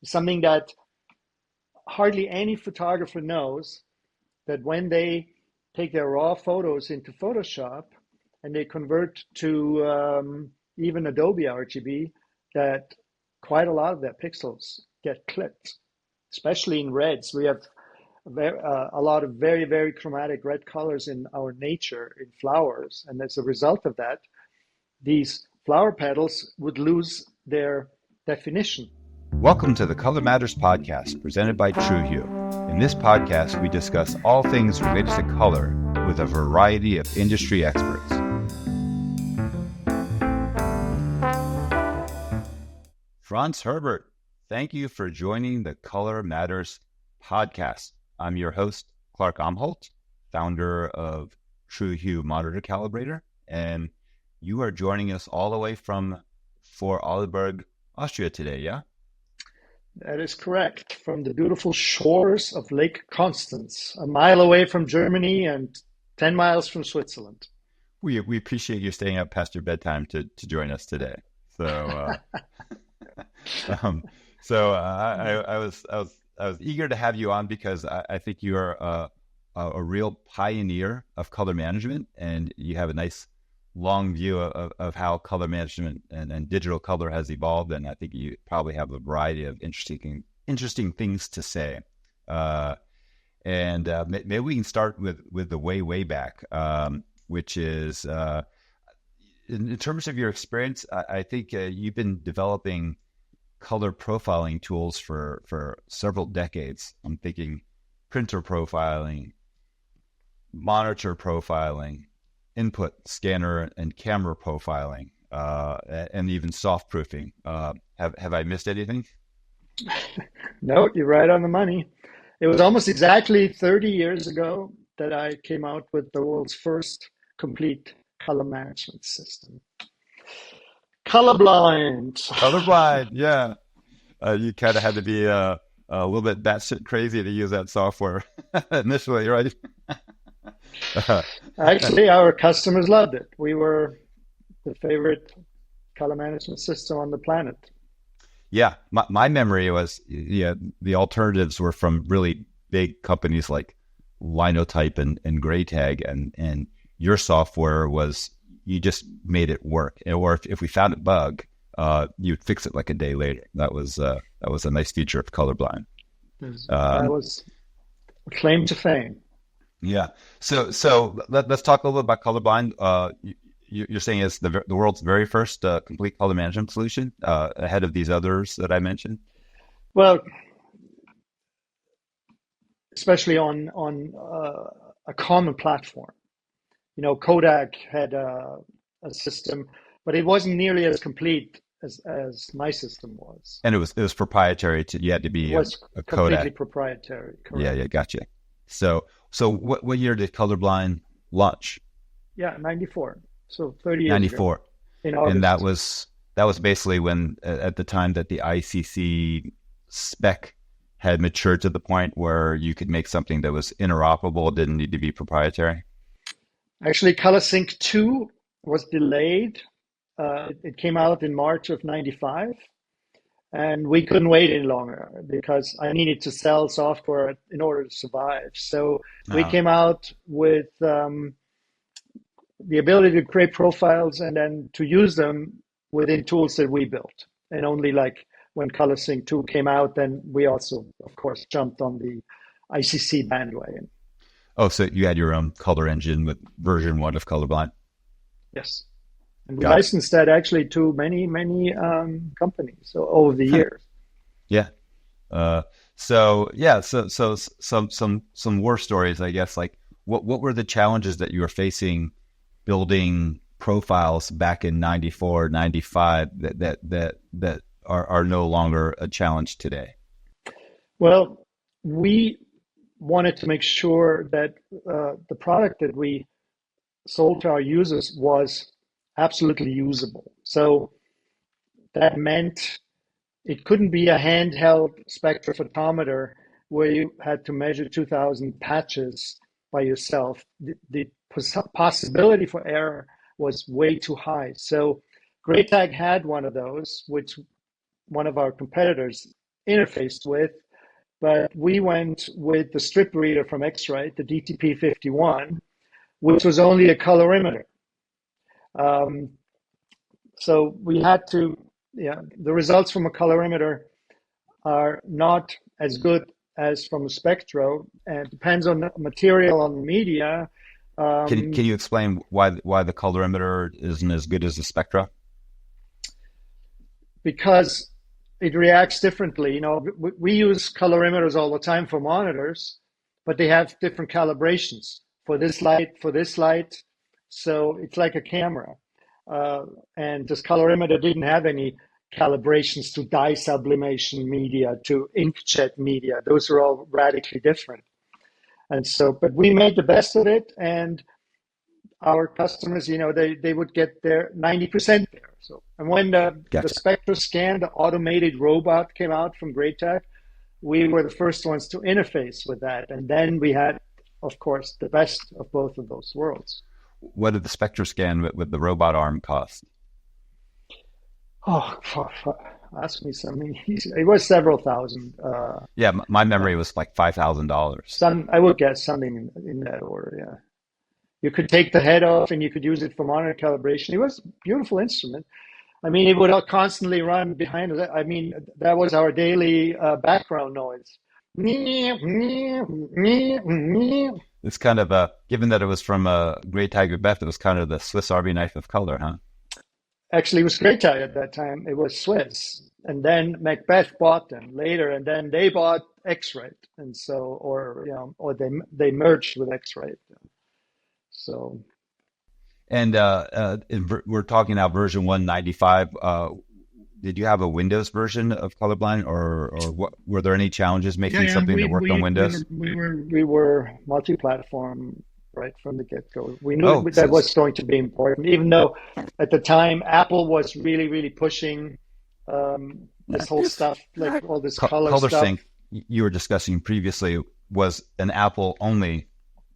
something that hardly any photographer knows, that when they take their raw photos into Photoshop and they convert to even Adobe RGB, that quite a lot of their pixels get clipped, especially in reds. We have a lot of very, very chromatic red colors in our nature, in flowers. And as a result of that, these flower petals would lose their definition. Welcome to the Color Matters podcast presented by TrueHue. In this podcast, we discuss all things related to color with a variety of industry experts. Franz Herbert, thank you for joining the Color Matters podcast. I'm your host, Clark Omholt, founder of TrueHue Monitor Calibrator, and you are joining us all the way from Vorarlberg, Austria today, yeah? That is correct. From the beautiful shores of Lake Constance, a mile away from Germany and 10 miles from Switzerland. We appreciate you staying up past your bedtime to join us today. So, I was eager to have you on because I think you are a real pioneer of color management, and you have a nice long view of how color management and digital color has evolved. And I think you probably have a variety of interesting things to say. Maybe we can start with the way back, which is in terms of your experience. I think you've been developing color profiling tools for several decades. I'm thinking printer profiling, monitor profiling, input scanner and camera profiling, and even soft proofing. Have I missed anything? No, you're right on the money. It was almost exactly 30 years ago that I came out with the world's first complete color management system. Colorblind, yeah. You kind of had to be a little bit batshit crazy to use that software initially, right? Actually, our customers loved it. We were the favorite color management system on the planet. Yeah, my memory was, the alternatives were from really big companies like Linotype and Graytag, and your software was, you just made it work. Or if we found a bug, you'd fix it like a day later. That was a nice feature of Colorblind. That was a claim to fame. Yeah. So let's talk a little bit about Colorblind. You're saying it's the world's very first complete color management solution, ahead of these others that I mentioned? Well, especially on a common platform. You know, Kodak had a system, but it wasn't nearly as complete as my system was. And it was proprietary. You had to be a Kodak. Completely proprietary. Correct. Yeah, gotcha. So what year did Colorblind launch? Yeah, 94. So 30 years 94. ago. In August. And that was basically when, at the time that the ICC spec had matured to the point where you could make something that was interoperable, didn't need to be proprietary. Actually, ColorSync 2 was delayed. It came out in March of 95. And we couldn't wait any longer because I needed to sell software in order to survive. So we came out with the ability to create profiles and then to use them within tools that we built. And only like when ColorSync 2 came out, then we also, of course, jumped on the ICC bandwagon. Oh, so you had your own color engine with version 1 of Colorblind? Yes. And we licensed that actually to many companies over the years. Yeah. So some war stories, I guess. Like, what were the challenges that you were facing building profiles back in 94, 95 that are no longer a challenge today? Well, we wanted to make sure that the product that we sold to our users was absolutely usable. So that meant it couldn't be a handheld spectrophotometer where you had to measure 2,000 patches by yourself. The possibility for error was way too high. So Graytag had one of those, which one of our competitors interfaced with, but we went with the strip reader from X-Rite, the DTP51, which was only a colorimeter. So we had to, the results from a colorimeter are not as good as from a spectro, and it depends on the material, on the media. Can you explain why the colorimeter isn't as good as the spectra? Because it reacts differently. We use colorimeters all the time for monitors, but they have different calibrations for this light, for this light. So it's like a camera. And this colorimeter didn't have any calibrations to dye sublimation media, to inkjet media. Those are all radically different. And so, but we made the best of it, and our customers, they would get their 90% there. So, and when the SpectraScan, the automated robot, came out from Greatech, we were the first ones to interface with that. And then we had, of course, the best of both of those worlds. What did the SpectraScan with the robot arm cost? Oh, ask me something. It was several thousand. Yeah, my memory was like $5,000. I would guess something in that order. Yeah, you could take the head off and you could use it for monitor calibration. It was a beautiful instrument. I mean, it would constantly run behind us. I mean, that was our daily background noise. It's kind of given that it was from a Great Tiger Beth, it was kind of the Swiss Army knife of color, huh? Actually, it was Greatech at that time. It was Swiss, and then Macbeth bought them later, and then they bought X-Rite, and so, or they merged with X-Rite. So, and we're talking now version 195. Did you have a Windows version of Colorblind, or what? Were there any challenges making something that worked on Windows? We were multi-platform right from the get-go. We knew that was going to be important, even though at the time Apple was really, really pushing this whole stuff, like all this color stuff. ColorSync you were discussing previously was an Apple-only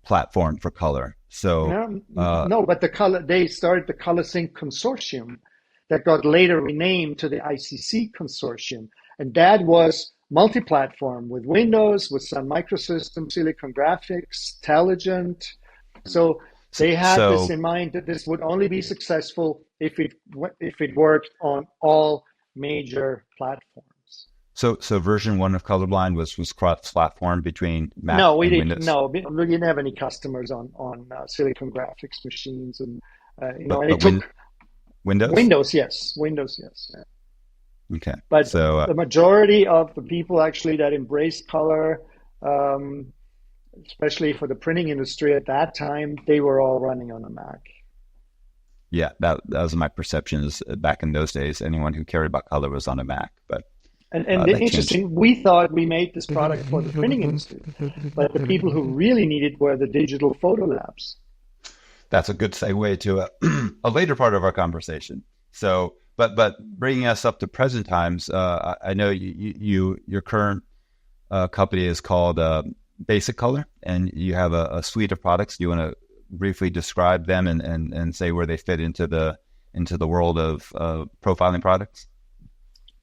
platform for color. So no, but they started the ColorSync consortium that got later renamed to the ICC consortium, and that was multi-platform with Windows, with Sun Microsystems, Silicon Graphics, Telligent. So they had this in mind, that this would only be successful if it worked on all major platforms. So version 1 of Colorblind was cross-platform between Mac and Windows? No, we didn't have any customers on Silicon Graphics machines, and Windows? Windows, yes. Yeah. Okay. But the majority of the people actually that embraced color, especially for the printing industry at that time, they were all running on a Mac. Yeah, that was my perception. Is back in those days, anyone who cared about color was on a Mac. But and interesting, we thought we made this product for the printing industry, but the people who really needed were the digital photo labs. That's a good segue to a later part of our conversation. So, but bringing us up to present times, I know your current company is called Basic Color, and you have a suite of products. Do you want to briefly describe them and say where they fit into the world of profiling products?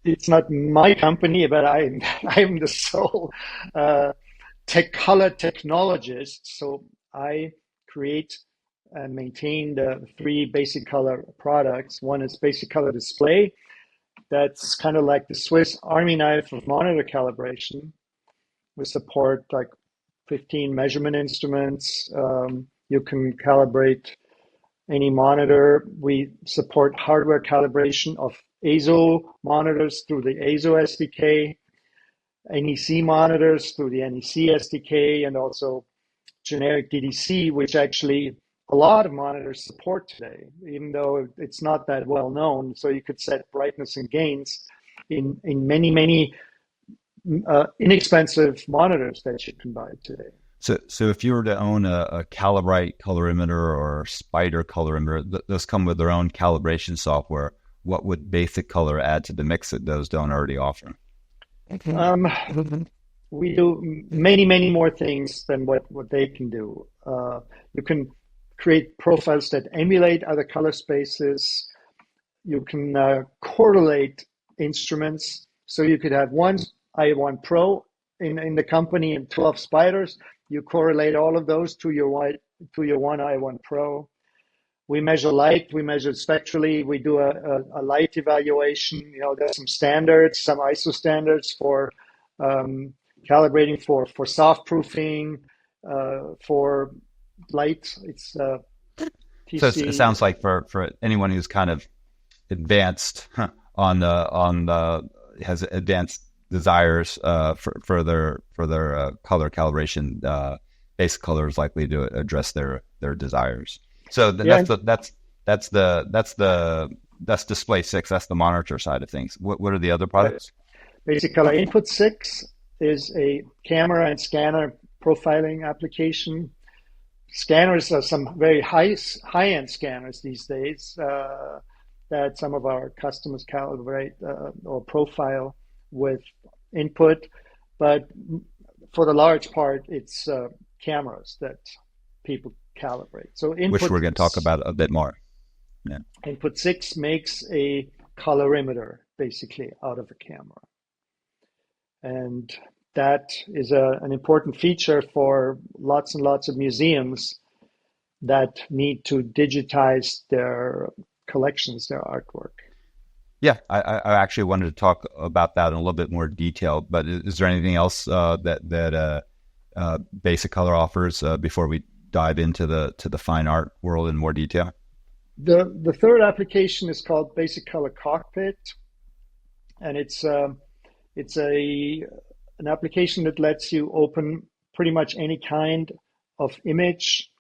It's not my company, but I'm the sole color technologist. So I create and maintain the 3 Basic Color products. One is Basic Color Display. That's kind of like the Swiss Army knife of monitor calibration. We support like 15 measurement instruments. You can calibrate any monitor. We support hardware calibration of ASO monitors through the ASO SDK, NEC monitors through the NEC SDK, and also generic DDC, which actually a lot of monitors support today, even though it's not that well known. So you could set brightness and gains in many inexpensive monitors that you can buy today. So if you were to own a Calibrite colorimeter or Spider colorimeter, those come with their own calibration software. What would Basic Color add to the mix that those don't already offer? We do many more things than what they can do. You can create profiles that emulate other color spaces. You can correlate instruments. So you could have one I1 Pro in the company and 12 spiders. You correlate all of those to your one I1 Pro. We measure light, we measure spectrally, we do a light evaluation. You know, there's some standards, some ISO standards for calibrating for soft proofing, for light. It's So it sounds like for anyone who's kind of advanced on the has advanced desires for their color calibration, basic color is likely to address their desires. So that's display 6. That's the monitor side of things. What are the other products? Basic Color Input 6 is a camera and scanner profiling application. Scanners are some very high-end scanners these days that some of our customers calibrate or profile with input, but for the large part, it's cameras that people calibrate. So input, which we're going to talk about a bit more. Yeah. Input 6 makes a colorimeter basically out of a camera, and that is an important feature for lots and lots of museums that need to digitize their collections, their artwork. Yeah, I actually wanted to talk about that in a little bit more detail, but is there anything else that Basic Color offers before we dive into the fine art world in more detail? The third application is called Basic Color Cockpit, and it's an application that lets you open pretty much any kind of image,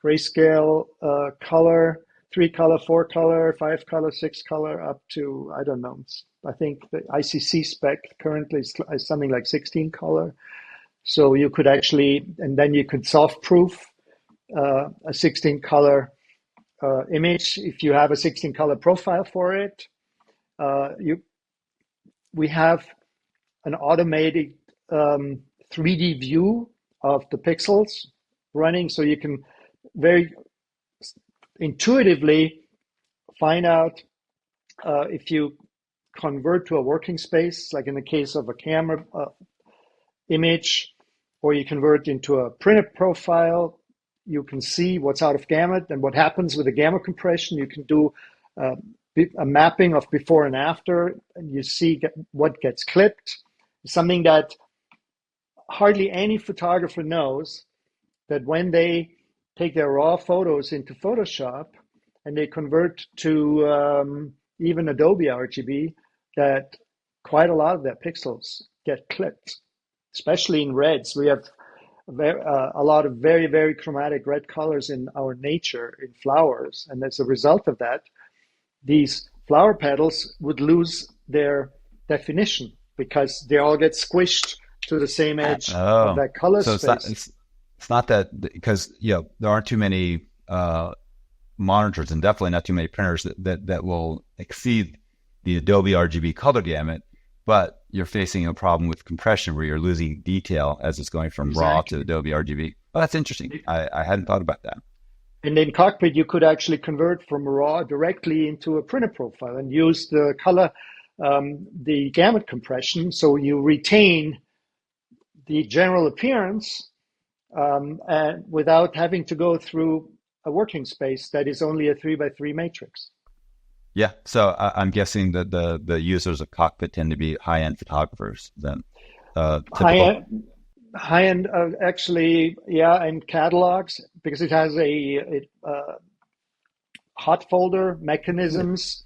grayscale, color, 3-color, 4-color, 5-color, 6-color, up to, I don't know, I think the ICC spec currently is something like 16-color. So you could actually, and then you could soft proof a 16-color image if you have a 16-color profile for it. We have an automated 3D view of the pixels running, so you can very intuitively find out if you convert to a working space, like in the case of a camera image, or you convert into a printed profile. You can see what's out of gamut and what happens with the gamma compression. You can do a mapping of before and after, and you see what gets clipped. Something that hardly any photographer knows, that when they take their raw photos into Photoshop and they convert to even Adobe RGB, that quite a lot of their pixels get clipped, especially in reds. We have a lot of very, very chromatic red colors in our nature, in flowers. And as a result of that, these flower petals would lose their definition because they all get squished to the same edge of that color space. It's not that, because there aren't too many monitors and definitely not too many printers that will exceed the Adobe RGB color gamut, but you're facing a problem with compression where you're losing detail as it's going from raw to Adobe RGB. Well, that's interesting. I hadn't thought about that. And in Cockpit, you could actually convert from raw directly into a printed profile and use the color, the gamut compression, so you retain the general appearance and without having to go through a working space that is only a 3x3 matrix. Yeah, so I'm guessing that the users of Cockpit tend to be high-end photographers then. High-end, actually, yeah, and catalogs, because it has a hot folder mechanisms.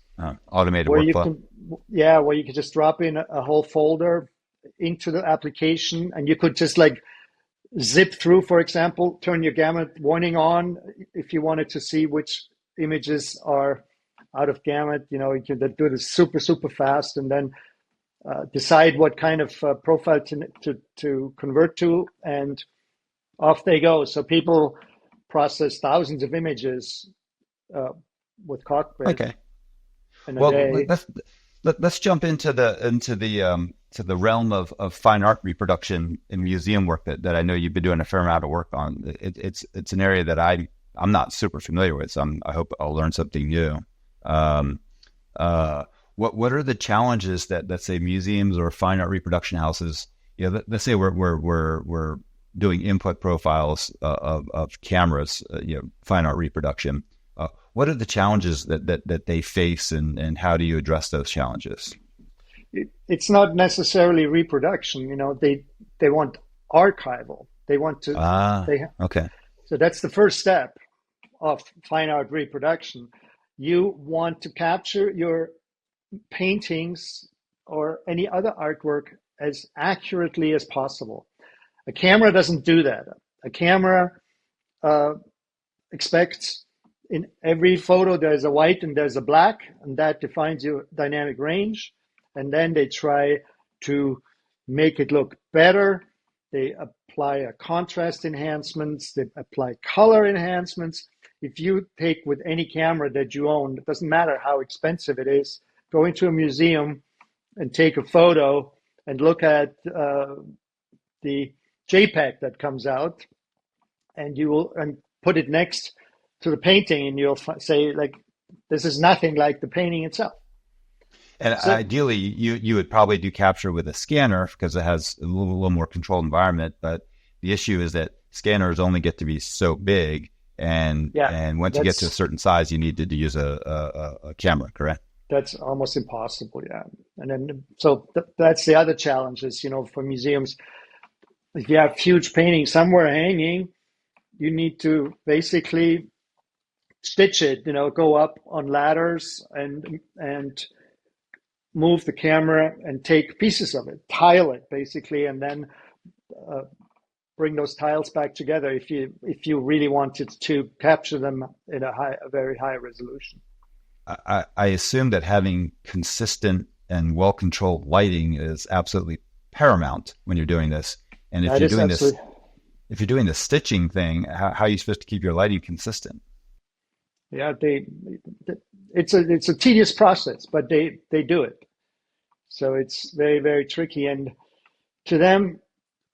Automated workflow. Where you can just drop in a whole folder into the application, and you could just like zip through, for example, turn your gamut warning on if you wanted to see which images are out of gamut. You can do this super, super fast, and then decide what kind of profile to convert to, and off they go. So people process thousands of images with Cockpit. Okay. Well, let's jump into the realm of fine art reproduction and museum work that I know you've been doing a fair amount of work on. It's an area that I'm not super familiar with, so I hope I'll learn something new. what are the challenges that, let's say, museums or fine art reproduction houses, let's say we're doing input profiles of cameras, fine art reproduction. What are the challenges that they face, and how do you address those challenges? It's not necessarily reproduction. They want archival. They want to. Okay. So that's the first step of fine art reproduction. You want to capture your paintings or any other artwork as accurately as possible. A camera doesn't do that. A camera expects in every photo there's a white and there's a black, and that defines your dynamic range. And then they try to make it look better. They apply a contrast enhancements. They apply color enhancements. If you take with any camera that you own, it doesn't matter how expensive it is, go into a museum and take a photo and look at the JPEG that comes out, and you will put it next to the painting, and you'll say, like, this is nothing like the painting itself. And so, ideally, you would probably do capture with a scanner because it has a little more controlled environment. But the issue is that scanners only get to be so big, and once you get to a certain size, you need to use a camera, correct? That's almost impossible, yeah. And then that's the other challenge is, for museums, if you have huge paintings somewhere hanging, you need to basically stitch it, go up on ladders and move the camera and take pieces of it, tile it basically, and then bring those tiles back together if you really wanted to capture them in a very high resolution. I assume that having consistent and well-controlled lighting is absolutely paramount when you're doing this. And if you're doing the stitching thing, how are you supposed to keep your lighting consistent? Yeah, it's a tedious process, but they do it. So it's very, very tricky, and to them,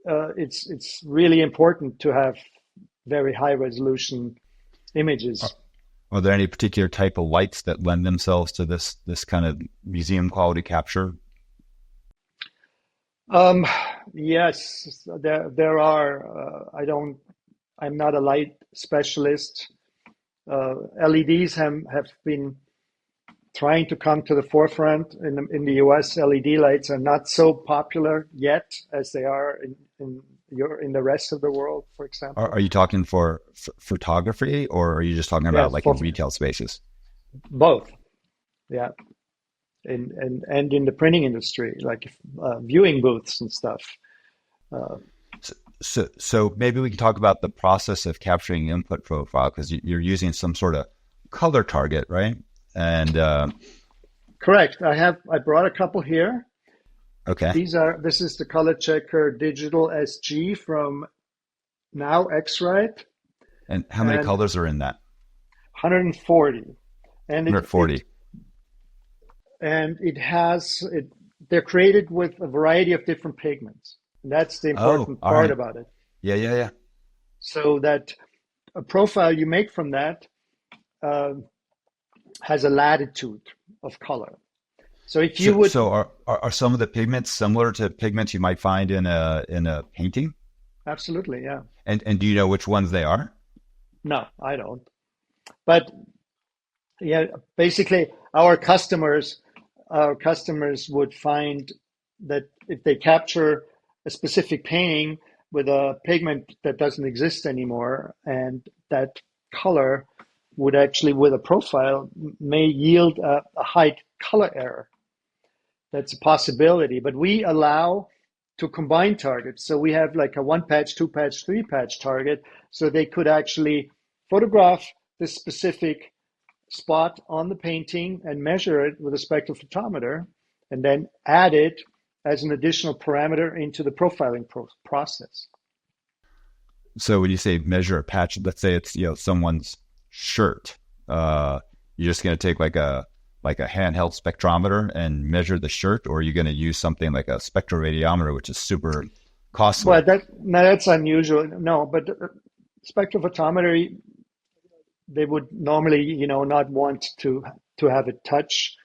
it's really important to have very high resolution images. Are there any particular type of lights that lend themselves to this kind of museum quality capture? Yes, there are. I'm not a light specialist. LEDs have been trying to come to the forefront in the US. LED lights are not so popular yet as they are in the rest of the world, for example. Are you talking for photography, or are you just talking about in retail spaces? Both, yeah, and in the printing industry, like viewing booths and stuff. So maybe we can talk about the process of capturing input profile, because you're using some sort of color target, right? And correct. I brought a couple here. Okay. This is the color checker digital SG from Now X-Rite. And how many colors are in that? 140. And 140. They're created with a variety of different pigments. And that's the important part about it. Yeah. So that a profile you make from that has a latitude of color. So if you would, are some of the pigments similar to pigments you might find in a painting? Absolutely, yeah. And do you know which ones they are? No, I don't. But yeah, basically our customers would find that if they capture a specific painting with a pigment that doesn't exist anymore, and that color would actually, with a profile, may yield a high color error. That's a possibility, but we allow to combine targets. So we have like a 1-patch, 2-patch, 3-patch target, so they could actually photograph this specific spot on the painting and measure it with a spectrophotometer, and then add it as an additional parameter into the profiling process. So when you say measure a patch, let's say it's someone's shirt, you're just going to take like a handheld spectrometer and measure the shirt, or are you going to use something like a spectroradiometer, which is super costly? Well, that's unusual. No, but spectrophotometer, they would normally, not want to have it touch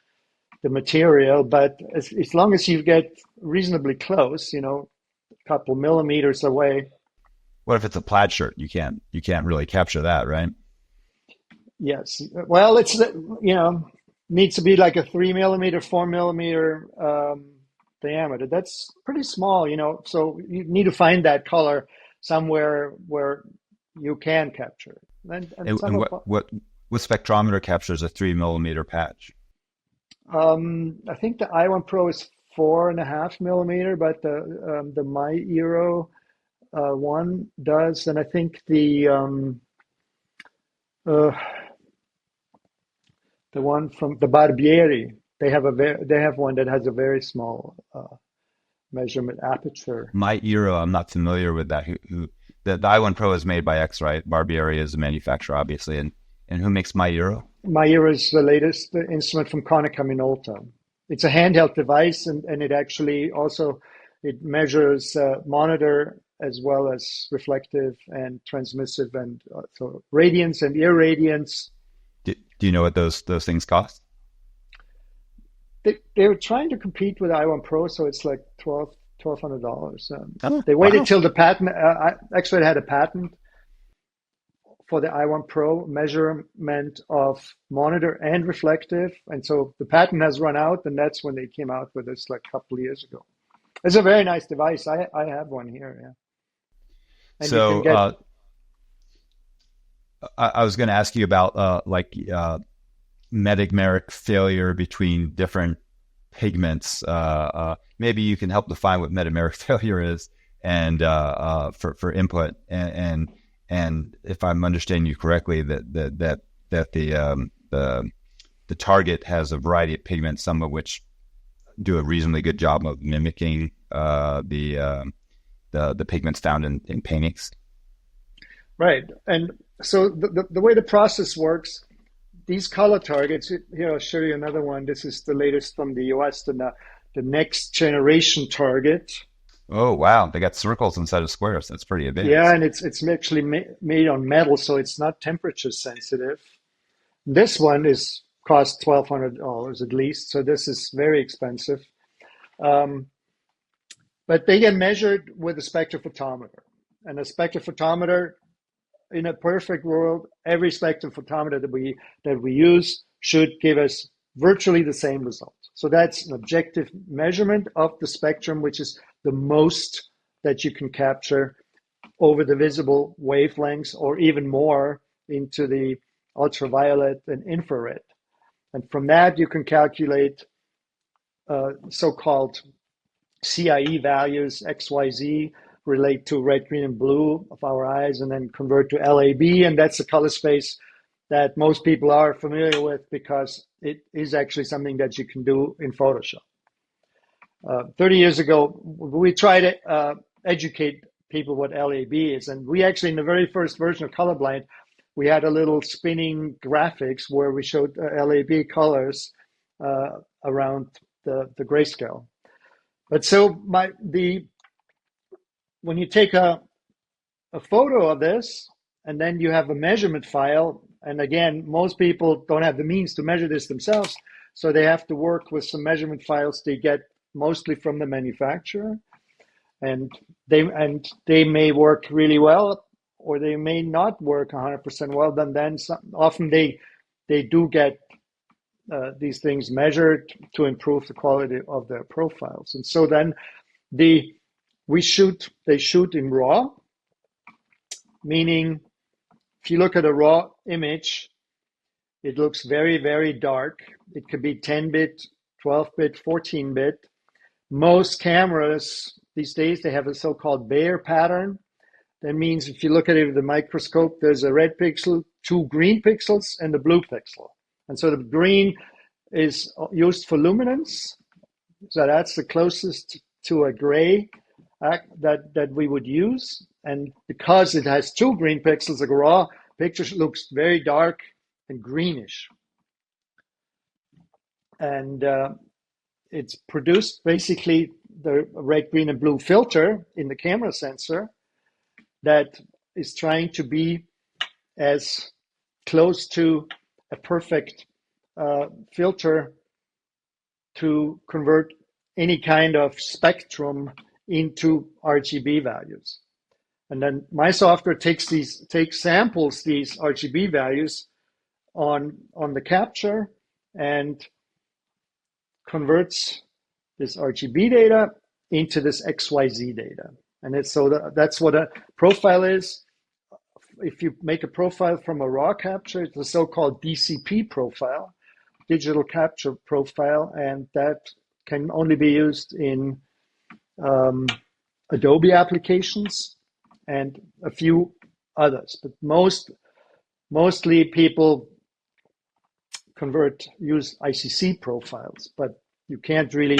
the material. But as long as you get reasonably close, a couple millimeters away. What if it's a plaid shirt? You can't really capture that, right? Yes. Well, needs to be like a 3 millimeter, 4 millimeter diameter. That's pretty small, so you need to find that color somewhere where you can capture it. And some And of what spectrometer captures a 3 millimeter patch? I think the I1 Pro is 4.5 millimeter, but the My Eero one does, and I think uh, the one from the Barbieri, they have one that has a very small measurement aperture. My Eero, I'm not familiar with that. The i1 Pro is made by X, right? Barbieri is the manufacturer, obviously, and who makes My Eero? My Eero is the latest instrument from Konica Minolta. It's a handheld device, and it actually also it measures monitor as well as reflective and transmissive, and so radiance and irradiance. Do you know what those things cost? They were trying to compete with I1 Pro, so it's like $1,200. Oh, They waited wow. till the patent. Actually, it had a patent for the I1 Pro measurement of monitor and reflective, and so the patent has run out, and that's when they came out with this like a couple of years ago. It's a very nice device. I have one here, yeah, and you can So get. I was going to ask you about metameric failure between different pigments. Maybe you can help define what metameric failure is, and for input. And if I'm understanding you correctly, that the target has a variety of pigments, some of which do a reasonably good job of mimicking the pigments found in paintings. Right, and so the way the process works, these color targets. Here, I'll show you another one. This is the latest from the US, the next generation target. Oh, wow. They got circles instead of squares. That's pretty Yeah, advanced. and it's actually made on metal, so it's not temperature sensitive. This one is cost $1,200 at least, so this is very expensive. Um, but they get measured with a spectrophotometer, and a spectrophotometer in a perfect world, every spectrophotometer that we use should give us virtually the same result. So that's an objective measurement of the spectrum, which is the most that you can capture over the visible wavelengths, or even more into the ultraviolet and infrared. And from that, you can calculate so-called CIE values, XYZ, relate to red, green, and blue of our eyes, and then convert to LAB. And that's the color space that most people are familiar with, because it is actually something that you can do in Photoshop. 30 years ago, we tried to educate people what LAB is. And we actually, in the very first version of Colorblind, we had a little spinning graphics where we showed LAB colors around the grayscale. But so when you take a photo of this, and then you have a measurement file, and again, most people don't have the means to measure this themselves, so they have to work with some measurement files they get mostly from the manufacturer, and they may work really well, or they may not work 100% well. Then often they do get these things measured to improve the quality of their profiles, and so then they shoot in RAW, meaning if you look at a raw image, it looks very, very dark. It could be 10-bit, 12-bit, 14-bit. Most cameras these days, they have a so-called Bayer pattern. That means if you look at it with the microscope, there's a red pixel, two green pixels, and a blue pixel. And so the green is used for luminance. So that's the closest to a gray that we would use. And because it has two green pixels, a raw picture looks very dark and greenish. And it's produced basically the red, green, and blue filter in the camera sensor that is trying to be as close to a perfect filter to convert any kind of spectrum into RGB values. And then my software takes samples these RGB values on the capture and converts this RGB data into this XYZ data. And that's what a profile is. If you make a profile from a raw capture, it's a so-called DCP profile, digital capture profile, and that can only be used in Adobe applications and a few others. But mostly people use ICC profiles, but you can't really,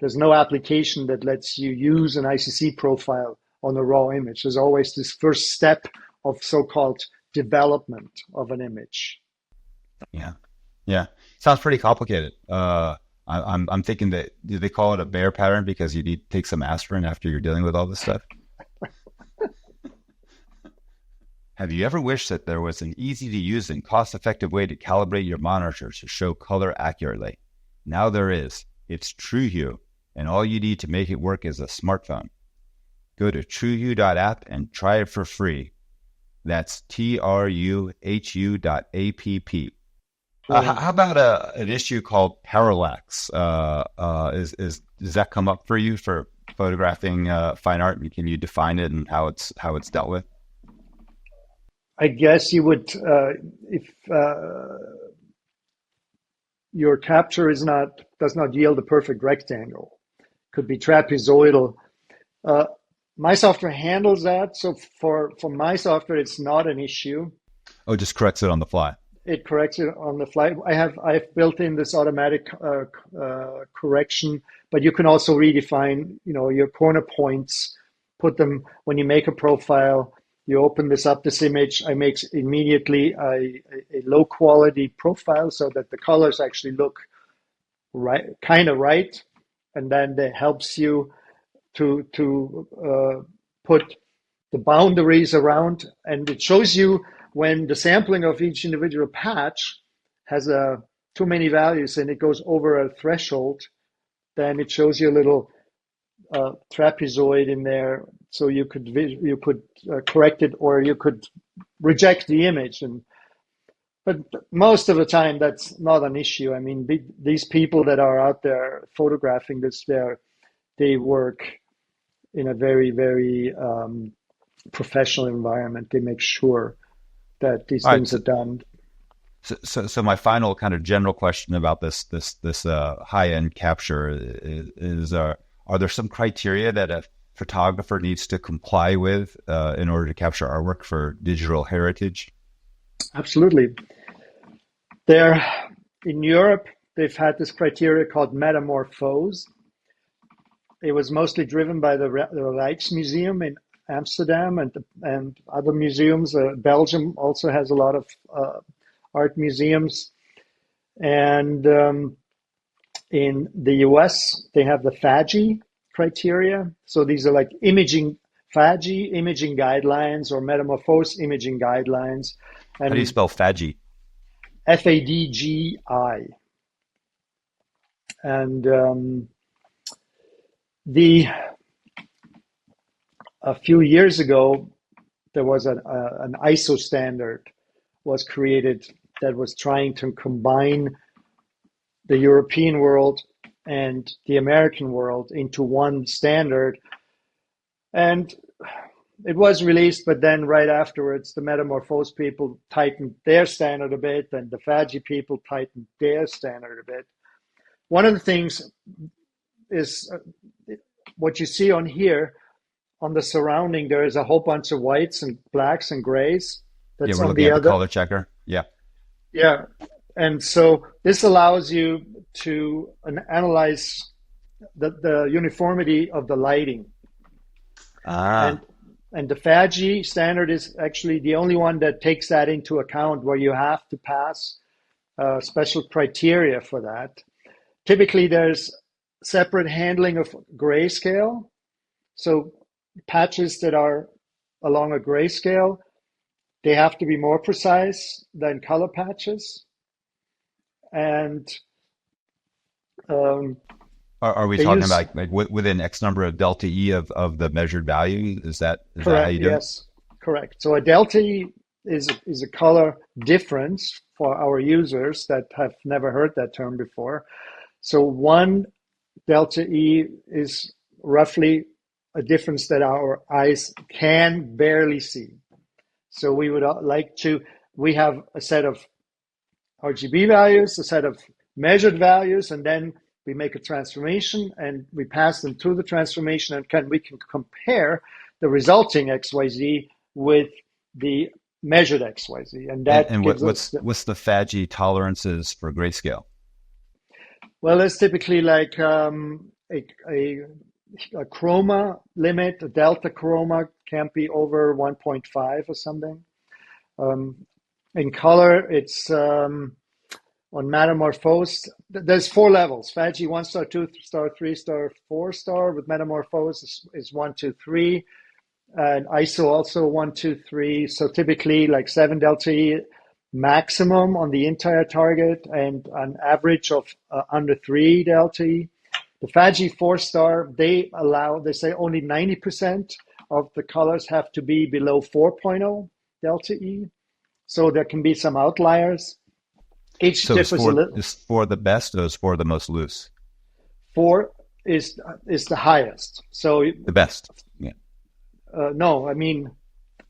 there's no application that lets you use an ICC profile on a raw image. There's always this first step of so-called development of an image. Yeah. Sounds pretty complicated. I'm thinking that, do they call it a bear pattern because you need to take some aspirin after you're dealing with all this stuff? Have you ever wished that there was an easy to use and cost-effective way to calibrate your monitor to show color accurately? Now there is. It's TrueHue, and all you need to make it work is a smartphone. Go to truehue.app and try it for free. That's TRUHU.app. How about an issue called parallax? Does that come up for you for photographing fine art? Can you define it and how it's dealt with? I guess you would, if your capture does not yield a perfect rectangle, could be trapezoidal. My software handles that, so for my software, it's not an issue. Oh, it just corrects it on the fly. It corrects it on the fly. I've built in this automatic correction, but you can also redefine, your corner points. Put them when you make a profile. You open this image. I make immediately a low quality profile so that the colors actually look kind of right, and then that helps you to put the boundaries around, and it shows you when the sampling of each individual patch has too many values and it goes over a threshold, then it shows you a little trapezoid in there, so you could correct it or you could reject the image. But most of the time that's not an issue. I mean, these people that are out there photographing this, they work in a very, very professional environment. They make sure that these things are done. So my final kind of general question about this high-end capture is are there some criteria that a photographer needs to comply with in order to capture artwork for digital heritage? Absolutely. In Europe, they've had this criteria called METAMORFOZE. It was mostly driven by the Rijksmuseum in Amsterdam and other museums. Belgium also has a lot of art museums. And in the US, they have the FADGI criteria. So these are like FADGI imaging guidelines or METAMORFOZE imaging guidelines. And how do you spell FADGI? FADGI. And a few years ago, there was an ISO standard was created that was trying to combine the European world and the American world into one standard. And it was released, but then right afterwards, the METAMORFOZE people tightened their standard a bit, and the FADGI people tightened their standard a bit. One of the things is what you see on here. On the surrounding, there is a whole bunch of whites and blacks and grays. That's we're looking at the color checker. Yeah. And so this allows you to analyze the uniformity of the lighting. And the FADGI standard is actually the only one that takes that into account, where you have to pass special criteria for that. Typically, there's separate handling of grayscale. So patches that are along a grayscale, they have to be more precise than color patches. And Um, Are we they talking use about like within X number of delta E of the measured value? Is that how correct, you do it? yes, correct. So a delta E is a color difference for our users that have never heard that term before. So one delta E is roughly a difference that our eyes can barely see. So we would we have a set of RGB values, a set of measured values, and then we make a transformation and we pass them through the transformation and we can compare the resulting XYZ with the measured XYZ. And that And gives us, what's the FADGI tolerances for grayscale? well, it's typically like a chroma limit, a delta chroma can't be over 1.5 or something. Um, in color, it's on Metamorphose. There's four levels: FADGI 1 star, 2 star, 3 star, 4 star. With Metamorphose is 1, 2, 3, and ISO also 1, 2, 3. So typically like 7 delta E maximum on the entire target, and an average of under 3 delta E. The FADGI 4 star, they say only 90% of the colors have to be below 4.0 delta E. So there can be some outliers. Each So differs a little. is four the best or is four the most loose? 4 is the highest. So The best. Yeah. no, I mean, The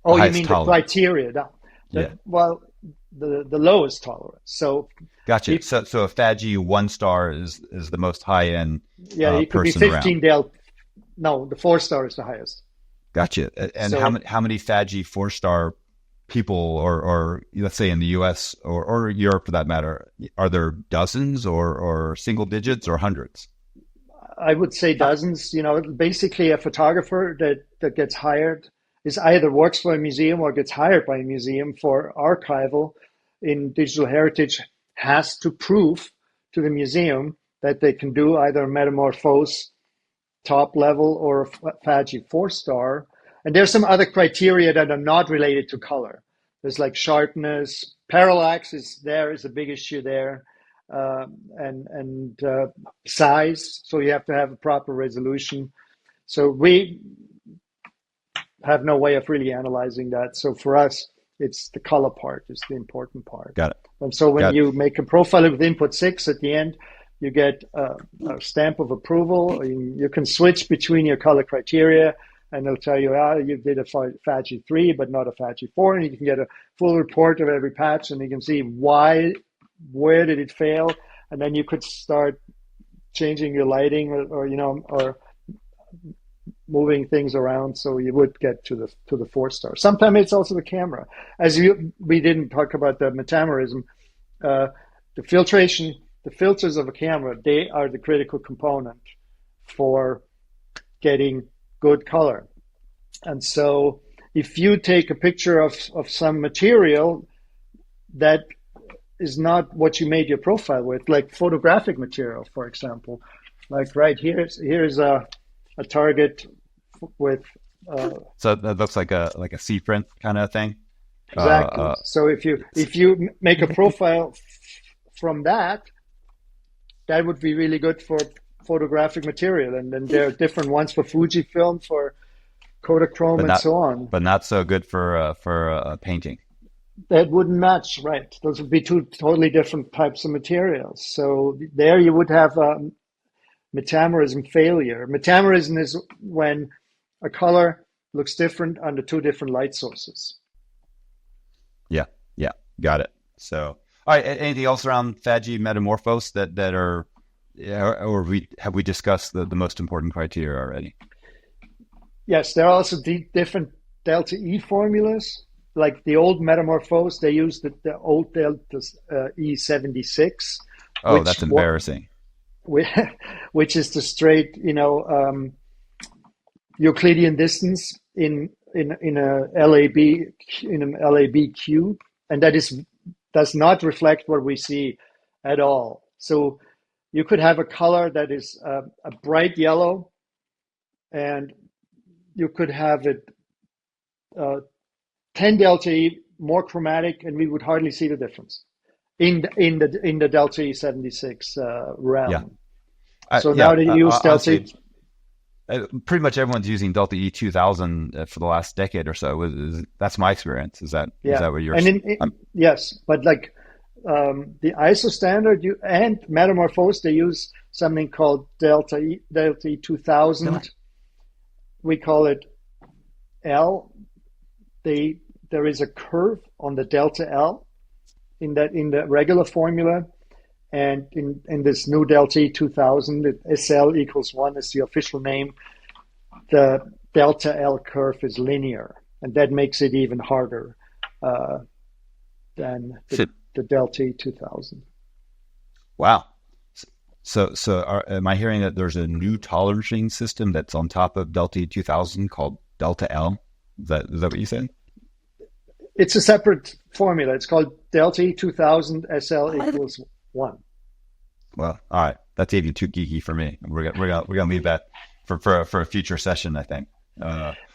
oh, you highest mean the tolerance. criteria? Yeah. Well, the lowest tolerance. So Gotcha. if So a FADGI 1 star is the most high end yeah, it could be person around. 15 delta. No, the 4 star is the highest. Gotcha. And So how many FADGI 4 star people or let's say in the US or Europe for that matter, are there dozens or single digits or hundreds? I would say dozens. You know, basically a photographer that gets hired is either works for a museum or gets hired by a museum for archival in digital heritage has to prove to the museum that they can do either a Metamorphose top level or a FADGI 4 star. And there's some other criteria that are not related to color. There's like sharpness, parallax is a big issue there, and size. So you have to have a proper resolution. So we have no way of really analyzing that. So for us, it's the color part is the important part. Got it. And so when Got it. you make a profile with input 6 at the end, you get a stamp of approval. You can switch between your color criteria, and they'll tell you, you did a FADGI 3, but not a FADGI 4, and you can get a full report of every patch, and you can see where did it fail, and then you could start changing your lighting or moving things around so you would get to the 4 star. Sometimes it's also the camera. We didn't talk about the metamerism, the filtration. The filters of a camera, they are the critical component for getting good color. And so if you take a picture of some material that is not what you made your profile with, like photographic material, for example, like right here's a target with So that looks like a C print kind of thing. exactly. So if you make a profile from that would be really good for photographic material. And then there are different ones for Fujifilm, for Kodachrome, and so on. But not so good for painting. That wouldn't match, right? Those would be two totally different types of materials. So there you would have a metamerism failure. Metamerism is when a color looks different under two different light sources. Yeah, yeah, got it. So. All right. Anything else around FADGI Metamorphose that are, or have we discussed the most important criteria already? Yes, there are also different delta E formulas. Like the old Metamorphose, they used the old delta E76. Oh, that's embarrassing. Which is the straight, Euclidean distance in a LAB cube, and that does not reflect what we see at all. So you could have a color that is a bright yellow, and you could have it 10 delta E more chromatic, and we would hardly see the difference in the delta E 76 realm. Yeah. So now they use Delta. Honestly, pretty much everyone's using Delta E2000 for the last decade or so. That's my experience. Is that what you're? Yes, but like the ISO standard and METAMORFOZE, they use something called Delta E2000. We call it L. There is a curve on the Delta L in the regular formula. And in this new Delta E2000, SL equals 1 is the official name. The Delta L curve is linear, and that makes it even harder than the Delta E2000. Wow. So am I hearing that there's a new tolerancing system that's on top of Delta E2000 called Delta L? Is that what you said? It's a separate formula. It's called Delta E2000 SL equals 1. Well, all right. That's even too geeky for me. We're gonna leave that for a future session, I think.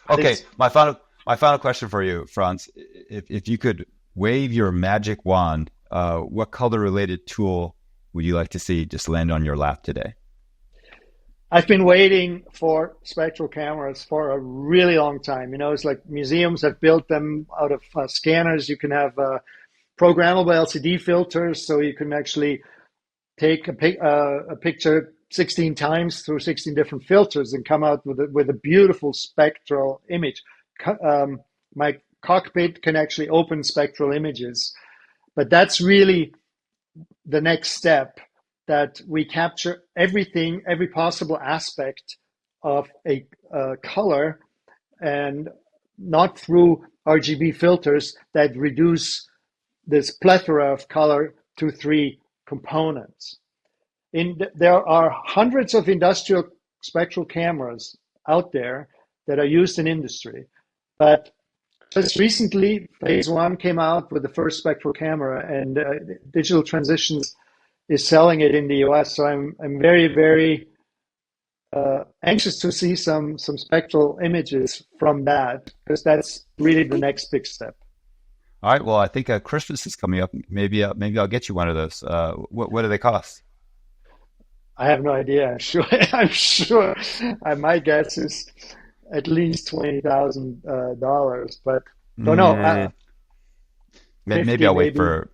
Okay. My final question for you, Franz. If you could wave your magic wand, what color related tool would you like to see just land on your lap today? I've been waiting for spectral cameras for a really long time. It's like museums have built them out of scanners. You can have programmable LCD filters, so you can actually take a picture 16 times through 16 different filters and come out with a beautiful spectral image. My cockpit can actually open spectral images, but that's really the next step, that we capture everything, every possible aspect of a color, and not through RGB filters that reduce this plethora of color to 3 components. There are hundreds of industrial spectral cameras out there that are used in industry, but just recently, Phase 1 came out with the first spectral camera, and Digital Transitions is selling it in the US. So I'm very, very anxious to see some spectral images from that, because that's really the next big step. All right. Well, I think Christmas is coming up. Maybe I'll get you one of those. What do they cost? I have no idea. I'm sure. My guess is at least $20,000, but don't know. Maybe I'll wait for.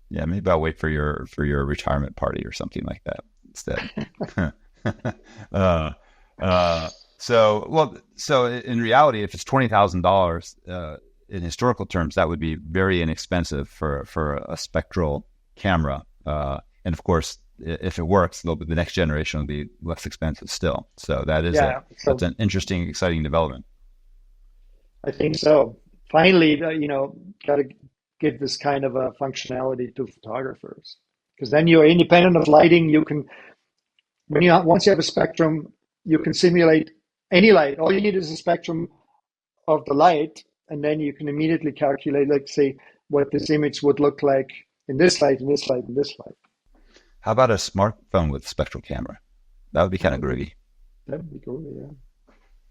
Yeah, maybe I'll wait for your retirement party or something like that instead. So in reality, if it's $20,000 in historical terms, that would be very inexpensive for a spectral camera. And of course, if it works, the next generation will be less expensive still. So that's an interesting, exciting development. I think so. Finally, got to give this kind of a functionality to photographers, because then you're independent of lighting. You can, once you have a spectrum, you can simulate any light. All you need is a spectrum of the light, and then you can immediately calculate, like, say, what this image would look like in this light, in this light, in this light. How about a smartphone with spectral camera? That would be kind of groovy. That would be groovy, yeah.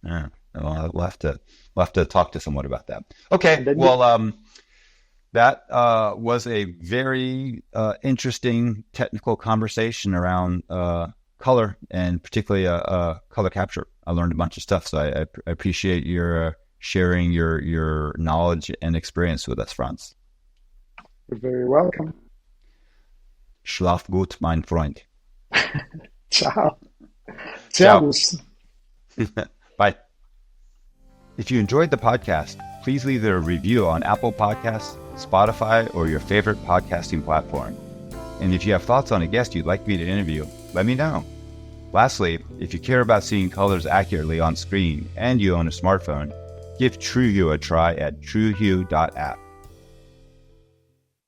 Yeah. Well, we'll have to talk to someone about that. Okay. Well, that was a very interesting technical conversation around color, and particularly color capture. I learned a bunch of stuff, so I appreciate your sharing your knowledge and experience with us, Franz. You're very welcome. Schlaf gut, mein Freund. Ciao. Servus. Bye. If you enjoyed the podcast, please leave a review on Apple Podcasts, Spotify, or your favorite podcasting platform. And if you have thoughts on a guest you'd like me to interview, let me know. Lastly, if you care about seeing colors accurately on screen and you own a smartphone, give TrueHue a try at truehue.app.